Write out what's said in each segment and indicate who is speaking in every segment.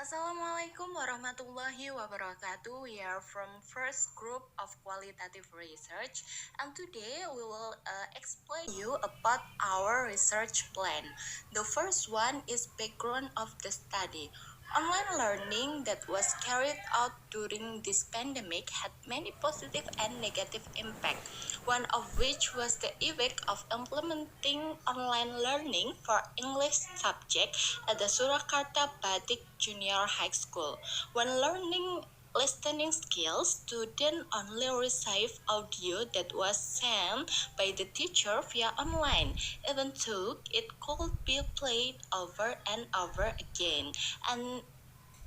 Speaker 1: Assalamualaikum warahmatullahi wabarakatuh. We are from first group of qualitative research, and today we will explain you about our research plan. The first one is background of the study. Online learning that was carried out during this pandemic had many positive and negative impact, one of which was the effect of implementing online learning for English subject at the Surakarta Batik Junior High School. When learning listening skills, students only receive audio that was sent by the teacher via online, even though it could be played over and over again. And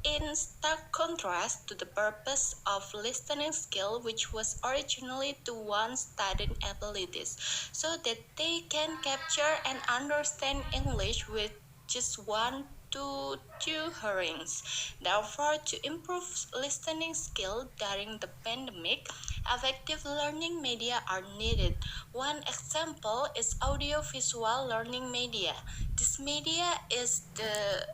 Speaker 1: in stark contrast to the purpose of listening skill, which was originally to one's studying abilities, so that they can capture and understand English with just one to two hearings. Therefore, to improve listening skill during the pandemic, effective learning media are needed. One example is audiovisual learning media. This media is the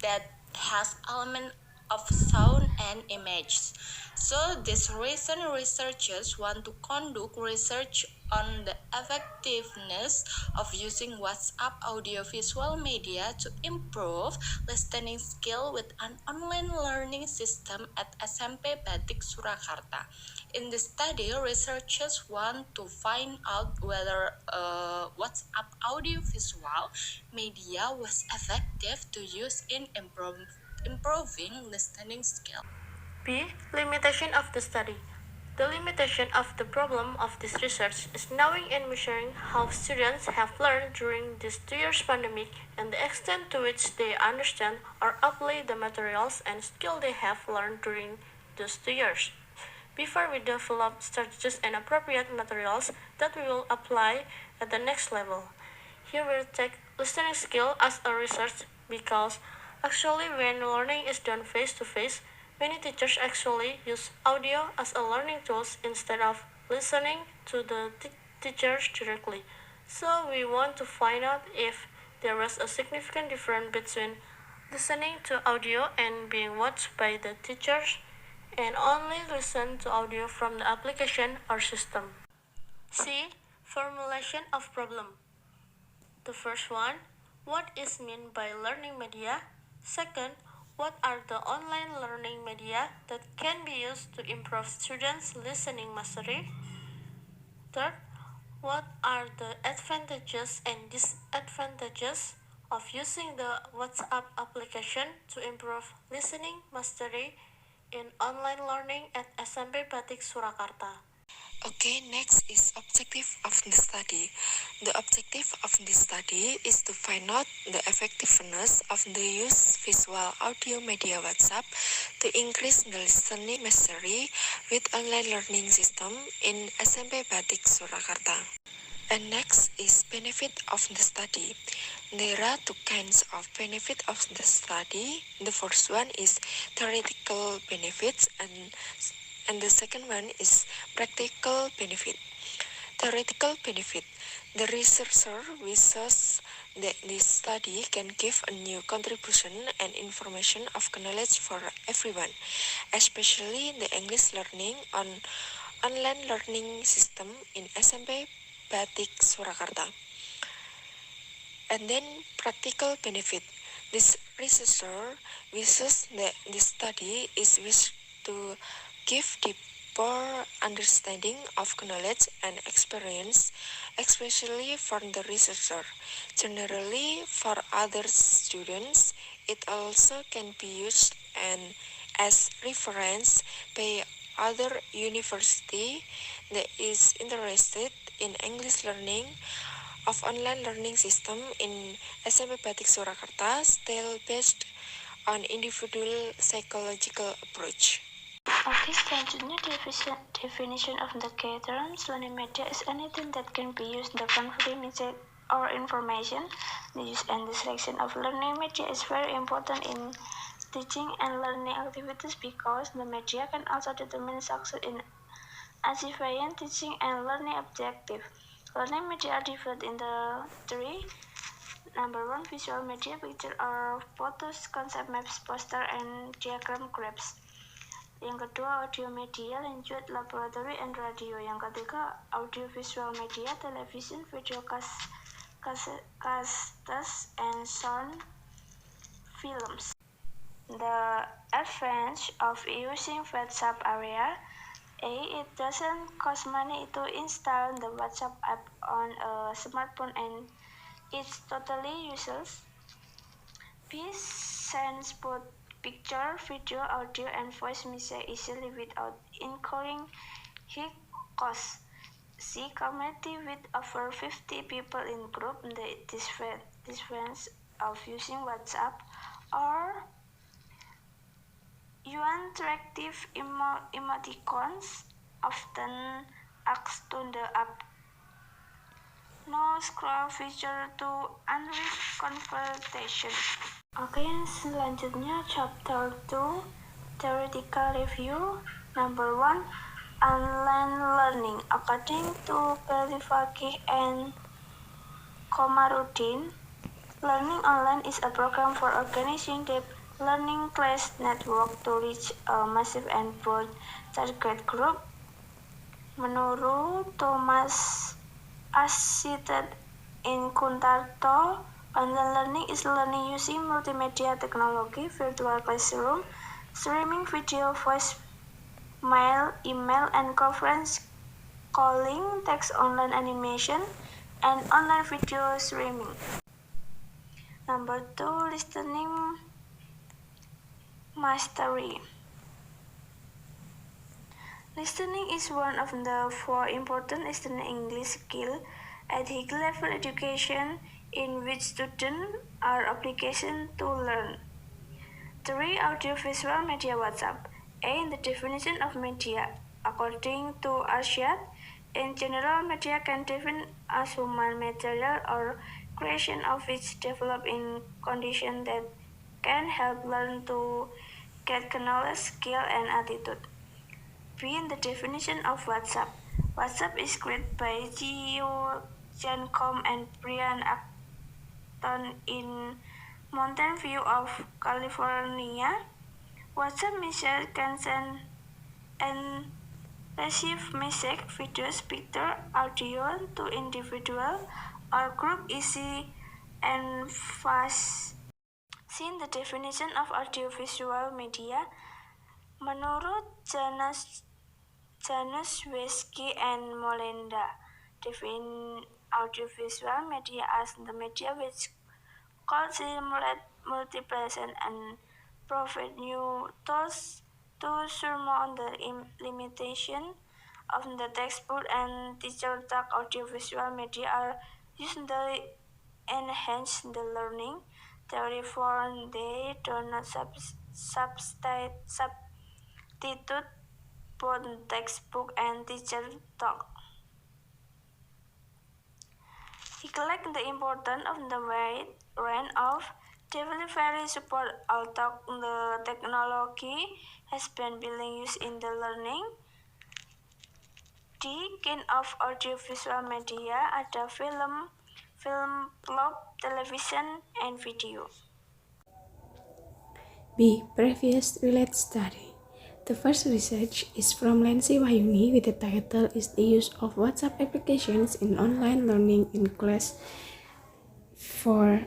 Speaker 1: that has element of sound and images. So these recent researchers want to conduct research on the effectiveness of using WhatsApp audiovisual media to improve listening skill with an online learning system at SMP Batik Surakarta. In the study, researchers want to find out whether WhatsApp audiovisual media was effective to use in improving listening skill.
Speaker 2: B. Limitation of the study. The limitation of the problem of this research is knowing and measuring how students have learned during this 2 years pandemic and the extent to which they understand or apply the materials and skill they have learned during those 2 years. Before we develop strategies and appropriate materials that we will apply at the next level. Here we'll take listening skill as a research because actually when learning is done face to face, many teachers actually use audio as a learning tool instead of listening to the teachers directly. So we want to find out if there was a significant difference between listening to audio and being watched by the teachers and only listen to audio from the application or system. C. Formulation of problem. The first one, what is meant by learning media? Second, what are the online learning media that can be used to improve students' listening mastery? Third, what are the advantages and disadvantages of using the WhatsApp application to improve listening mastery in online learning at SMP Batik Surakarta?
Speaker 1: Okay, next is objective of the study. The objective of the study is to find out the effectiveness of the use visual audio media WhatsApp to increase the listening mastery with online learning system in SMP Batik Surakarta. And next is benefit of the study. There are two kinds of benefit of the study. The first one is theoretical benefits and the second one is practical benefit. Theoretical benefit. The researcher wishes that this study can give a new contribution and information of knowledge for everyone, especially the English learning on online learning system in SMP Batik Surakarta. And then practical benefit. This researcher wishes that this study is wished to give deeper understanding of knowledge and experience, especially for the researcher. Generally, for other students, it also can be used and as reference by other university that is interested in English learning of online learning system in SMP Batik Surakarta still based on individual psychological approach.
Speaker 2: Okay, selanjutnya definition of the key terms. Learning media is anything that can be used to convey message or information. The use and the selection of learning media is very important in teaching and learning activities because the media can also determine success in achieving teaching and learning objective. Learning media are divided into three.
Speaker 3: Number 1, visual media, picture or photos, concept maps, poster, and diagram graphics. Yang kedua, audio media, lanjut laboratory and radio. Yang ketiga, audio visual media, television, video cassettes, and sound films. The advantage of using WhatsApp area: A. It doesn't cost money to install the WhatsApp app on a smartphone and it's totally useless. B. Sends both picture, video, audio, and voice message easily without incurring high costs. C. Community with over 50 people in group. The difference of using WhatsApp or interactive emoticons often acts to the app. No scroll feature to unread conversation. Oke, selanjutnya chapter 2, theoretical review. Number 1, online learning. According to Belivaki and Komarudin, learning online is a program for organizing the learning class network to reach a massive and broad target group. Menurut Thomas, as cited in Kuntarto, online learning is learning using multimedia technology, virtual classroom, streaming video, voice, mail, email, and conference calling, text online animation, and online video streaming. Number 2, listening mastery. Listening is one of the 4 important listening English skills at high level education in which students are obliged to learn. 3. Audiovisual media WhatsApp. A. The definition of media. According to Arshad, in general, media can define as human material or creation of which develop in conditions that can help learn to get knowledge, skill, and attitude. B. The definition of WhatsApp. WhatsApp is created by Gio Jancom and Brian Acton in Mountain View of California. WhatsApp message can send and receive message, videos, picture, audio to individual or group easy and fast. See the definition of audiovisual media. Menurut Janus Wesky and Molenda, define audiovisual media as the media which could simulate multiplication and provide new tools to surmount the limitation of the textbook and teacher talk. Audiovisual media are used to enhance the learning. Therefore, they do not substitute both textbook and teacher talk. Highlight the importance of the wide range of delivery support. Although the technology has been being used in the learning, the kind of audiovisual media ada film, blog, television, and video.
Speaker 4: B. Previous related study. The first research is from Lensi Wahyuni with the title is the use of WhatsApp applications in online learning in class for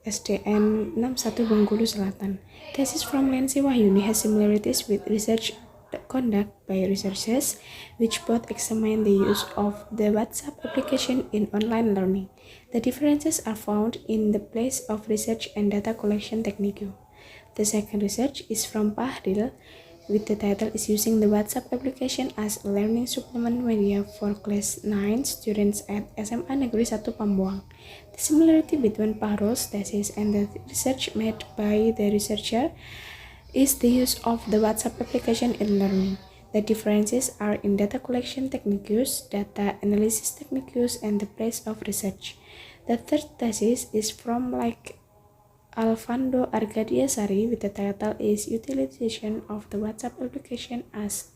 Speaker 4: SDN 61 Bengkulu Selatan. Thesis from Lensi Wahyuni has similarities with research conducted by researchers which both examine the use of the WhatsApp application in online learning. The differences are found in the place of research and data collection technique. The second research is from Pahdil with the title is using the WhatsApp application as a learning supplement media for class 9 students at SMA Negeri 1 Pambuang. The similarity between Pahrul's thesis and the research made by the researcher is the use of the WhatsApp application in learning. The differences are in data collection techniques, data analysis techniques, and the place of research. The third thesis is from Alvando Argadiasari with the title is Utilization of the WhatsApp application as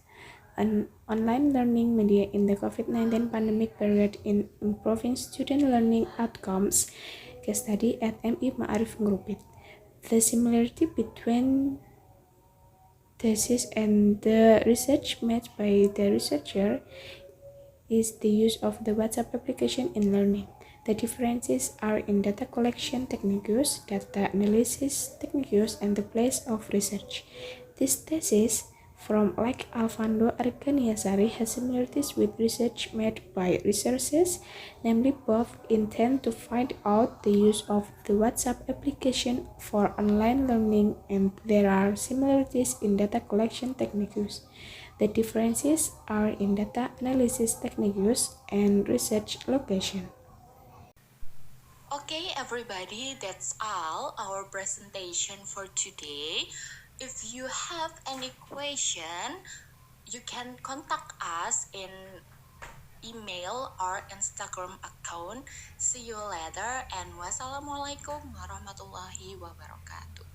Speaker 4: an online learning media in the COVID-19 pandemic period in improving student learning outcomes. case study at MI Ma'arif Ngrupit. The similarity between thesis and the research made by the researcher is the use of the WhatsApp application in learning. The differences are in data collection techniques, data analysis techniques, and the place of research. This thesis from like Alfando Arganiasari has similarities with research made by researchers, namely both intend to find out the use of the WhatsApp application for online learning, and there are similarities in data collection techniques. The differences are in data analysis techniques and research location.
Speaker 1: Okay, everybody, that's all our presentation for today. If you have any question, you can contact us in email or Instagram account. See you later and wassalamualaikum warahmatullahi wabarakatuh.